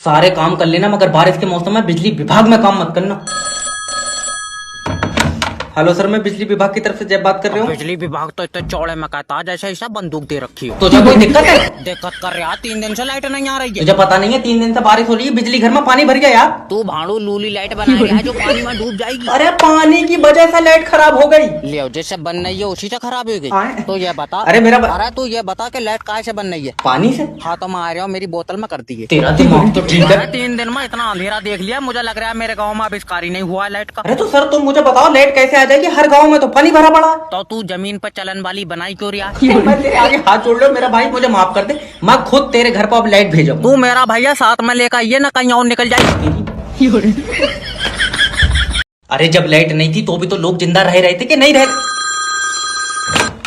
सारे काम कर लेना मगर बारिश के मौसम में बिजली विभाग में काम मत करना। हेलो सर, मैं बिजली विभाग की तरफ से जय बात कर रहा हूँ। बिजली विभाग तो इतने चौड़े में कहता है जैसे ऐसा बंदूक दे रखी हो। तुझे कोई दिक्कत है? दिक्कत कर रहा, 3 दिन से लाइट नहीं आ रही है। तुझे पता नहीं है 3 दिन से बारिश हो रही है, बिजली घर में पानी भर गया यार। तू भाड़ू लूली लाइट बना रहा है जो पानी में डूब जाएगी। अरे पानी की वजह से लाइट खराब हो गई। ले जैसे बन रही है उसी से खराब हो गई। तो ये बता, अरे तू ये बता कि लाइट कहाँ से बन रही है? पानी से। हाँ तो मैं आ रहा हूँ, मेरी बोतल में करती है। तेरा दिमाग तो ठीक है। 3 दिन में इतना अंधेरा देख लिया, मुझे लग रहा है मेरे गाँव में आविष्कार ही नहीं हुआ लाइट का। अरे तो सर तुम मुझे बताओ लाइट कैसे आ जाएगी? हर गाँव में तो पानी भरा पड़ा। तो तू जमीन पर चलन वाली बनाई क्यों रहा? मैं तेरे आगे हाथ जोड़ लो मेरा भाई, मुझे माफ कर दे। मैं खुद तेरे घर पर अब लाइट भेजूंगा। तू मेरा भैया साथ में लेकर आइए ना, कहीं और निकल जाए। अरे जब लाइट नहीं थी तो भी तो लोग जिंदा रह रहे थे कि नहीं रहे?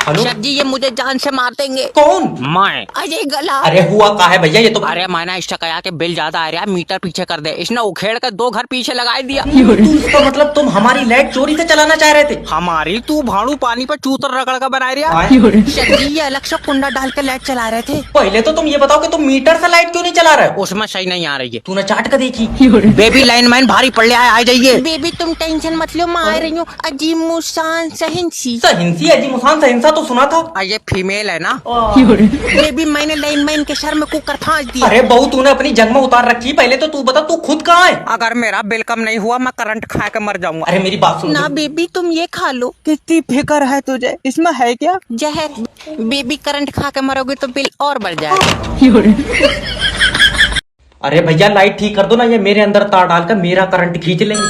हेलो सर जी, ये मुझे जान से मार देंगे। कौन? मैं। अजय गला। अरे हुआ का है भैया ये तो? अरे मैंने इससे कहा कि बिल ज्यादा आ रहा है, मीटर पीछे कर दे। इसने उखेड़ कर 2 घर पीछे लगा दिया। इसका मतलब तुम हमारी लाइट चोरी से चलाना चाह रहे थे? हमारी? तू भाड़ू पानी पर चूतर रगड़ कर बना रहा। सर जी, ये अलग से कुंडा डाल के लाइट चला रहे थे। पहले तो तुम ये बताओ कि तुम मीटर से लाइट क्यों नहीं चला रहे हो? उसमें सही नहीं आ रही है। तूने चाट कर देखी? बेबी लाइन मैन भारी पड़ रहा है, आ जाइए। बेबी तुम टेंशन मत लो, मैं आ रही हूँ। अजीब मुसान सहिंसी। सहिंसी अजी मुसान सहिंसा तो सुना था। ये फीमेल है ना? बेबी मैंने लाइन मैन के सर में कुकर फांस दिया। अरे बहू तूने अपनी जंग में उतार रखी। पहले तो तू बता तू खुद कहाँ है? अगर मेरा बिल कम नहीं हुआ मैं करंट खा के मर जाऊंगा। अरे मेरी बात सुन ना बेबी तुम ये खा लो। कितनी फिक्र है तुझे, इसमें है क्या? जहर। बेबी करंट खा के मरोगे तो बिल और बढ़ जाएगा। अरे भैया लाइट ठीक कर दो ना, ये मेरे अंदर तार डालकर मेरा करंट खींच लेंगे।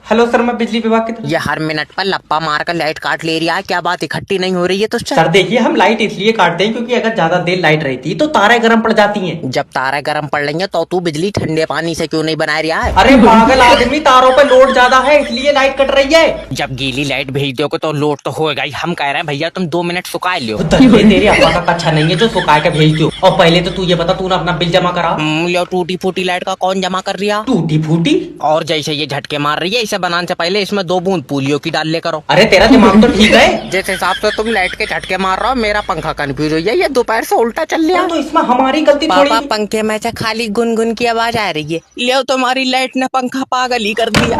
हेलो सर, मैं बिजली विभाग की तरफ। ये हर मिनट पर लप्पा मार कर लाइट काट ले रहा है, क्या बात इकट्ठी नहीं हो रही है? तो सर देखिए, हम लाइट इसलिए काटते हैं क्योंकि अगर ज्यादा देर लाइट रहती तो तारें गर्म पड़ जाती हैं। जब तारें गर्म पड़ रही हैं तो तू बिजली ठंडे पानी से क्यों नहीं बना रहा है? अरे पागल आदमी, तारों पे लोड ज्यादा है इसलिए लाइट कट रही है। जब गीली लाइट भेज दोगे तो लोड तो होगा ही। हम कह रहे हैं भैया तुम 2 मिनट सुखा लो। तेरे अब्बा का अच्छा नहीं है जो सुखा के भेज दो। और पहले तो तू ये बता तूने अपना बिल जमा करा? लो टूटी फूटी लाइट का कौन जमा कर रहा? टूटी फूटी? और जैसे ये झटके मार रही है, इसे बनाने से पहले इसमें 2 बूंद पोलियो की डाल ले करो। अरे तेरा दिमाग तो ठीक है। जिस हिसाब से तुम लाइट के झटके मार रहा हो, मेरा पंखा कंफ्यूज हो गया। ये दोपहर से उल्टा चल रहा है। तो इसमें हमारी गलती थोड़ी। पापा पंखे में से खाली गुनगुन की आवाज आ रही है। ले तुम्हारी लाइट ने पंखा पागल ही कर दिया।